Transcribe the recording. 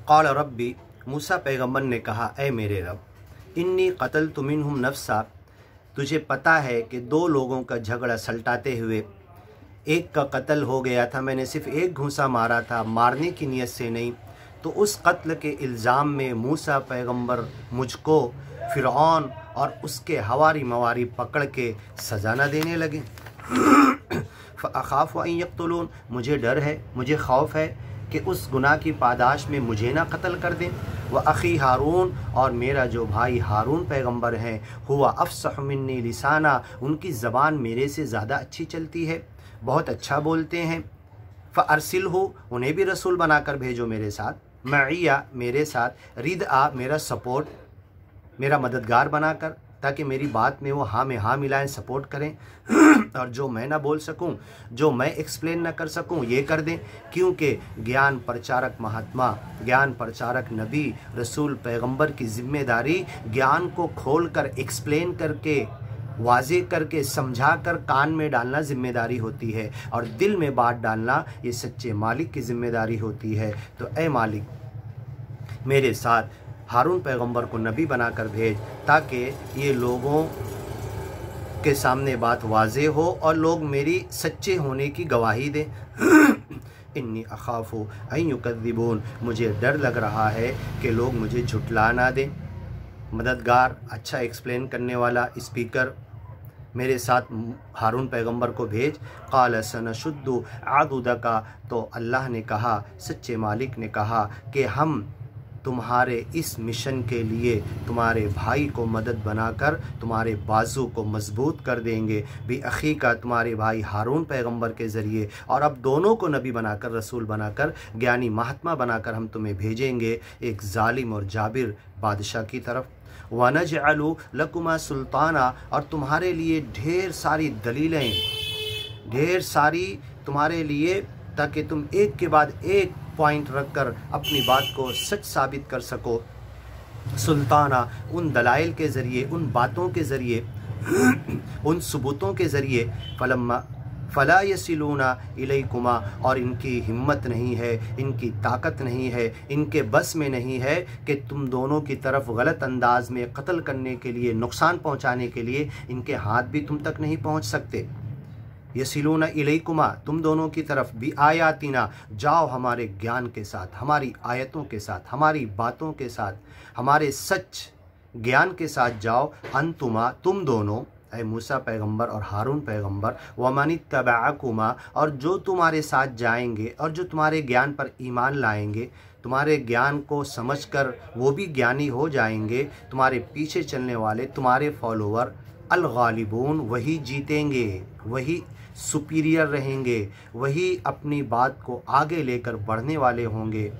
क़ाल रब्बी, मूसा पैगम्बर ने कहा, ए मेरे रब, इन्नी क़तलतु मिनहुम नफ्सा, तुझे पता है कि 2 लोगों का झगड़ा सलटाते हुए एक का कत्ल हो गया था। मैंने सिर्फ़ एक घूंसा मारा था, मारने की नीयत से नहीं। तो उस कत्ल के इल्ज़ाम में मूसा पैगम्बर मुझको फ़िरऔन और उसके हवारी मवारी पकड़ के सज़ा न देने लगे। फ़अख़ाफ़ु अन यक़्तुलून, मुझे डर है, मुझे खौफ है कि उस गुनाह की पादाश में मुझे ना कत्ल कर दें। व अख़ी हारून, और मेरा जो भाई हारून पैगम्बर हैं, हुआ अफ़सह मिन्नी लिसाना, उनकी ज़बान मेरे से ज़्यादा अच्छी चलती है, बहुत अच्छा बोलते हैं। फ़अरसिलहु, उन्हें भी रसूल बनाकर भेजो मेरे साथ, मइया, मेरे साथ, रिदआ, मेरा सपोर्ट, मेरा मददगार बनाकर, ताकि मेरी बात में वो हाँ में हाँ मिलाएं, सपोर्ट करें। और जो मैं ना बोल सकूं, जो मैं एक्सप्लेन ना कर सकूं, ये कर दें। क्योंकि ज्ञान प्रचारक महात्मा, ज्ञान प्रचारक नबी, रसूल पैगंबर की ज़िम्मेदारी ज्ञान को खोल कर एक्सप्लेन करके, वाज़े करके, समझा कर कान में डालना ज़िम्मेदारी होती है, और दिल में बात डालना ये सच्चे मालिक की ज़िम्मेदारी होती है। तो ए मालिक, मेरे साथ हारून पैगंबर को नबी बनाकर भेज, ताकि ये लोगों के सामने बात वाज़े हो और लोग मेरी सच्चे होने की गवाही दें। इन्नी अख़ाफ़ु अन युकज़्ज़िबून, मुझे डर लग रहा है कि लोग मुझे झुठला ना दें। मददगार, अच्छा एक्सप्लेन करने वाला स्पीकर मेरे साथ हारून पैगंबर को भेज। क़ाल सनशुद्दु आदुदका, तो अल्लाह ने कहा, सच्चे मालिक ने कहा कि हम तुम्हारे इस मिशन के लिए तुम्हारे भाई को मदद बनाकर तुम्हारे बाजू को मजबूत कर देंगे, भी अख़ी का, तुम्हारे भाई हारून पैगंबर के ज़रिए, और अब दोनों को नबी बनाकर, रसूल बनाकर, ज्ञानी महात्मा बनाकर हम तुम्हें भेजेंगे एक जालिम और जाबिर बादशाह की तरफ। वनजअलु लकुमा सुल्ताना, और तुम्हारे लिए ढेर सारी दलीलें, ढेर सारी तुम्हारे लिए, ताकि तुम एक के बाद एक पॉइंट रखकर अपनी बात को सच साबित कर सको। सुल्ताना, उन दलाइल के ज़रिए, उन बातों के ज़रिए, उन सबूतों के ज़रिए। फ़ला यसिलूना इलैकुमा, और इनकी हिम्मत नहीं है, इनकी ताकत नहीं है, इनके बस में नहीं है कि तुम दोनों की तरफ गलत अंदाज में कत्ल करने के लिए, नुकसान पहुँचाने के लिए, इनके हाथ भी तुम तक नहीं पहुँच सकते। यसिलूना इलैकुमा, तुम दोनों की तरफ, भी आयातिना, जाओ हमारे ज्ञान के साथ, हमारी आयतों के साथ, हमारी बातों के साथ, हमारे सच ज्ञान के साथ जाओ। अंतुमा, तुम दोनों, ऐ मूसा पैगंबर और हारून पैगंबर, वमनित्तबअकुमा, और जो तुम्हारे साथ जाएंगे और जो तुम्हारे ज्ञान पर ईमान लाएंगे, तुम्हारे ज्ञान को समझकर वो भी ज्ञानी हो जाएंगे, तुम्हारे पीछे चलने वाले, तुम्हारे फॉलोवर, अल गालिबून, वही जीतेंगे, वही सुपीरियर रहेंगे, वही अपनी बात को आगे लेकर बढ़ने वाले होंगे।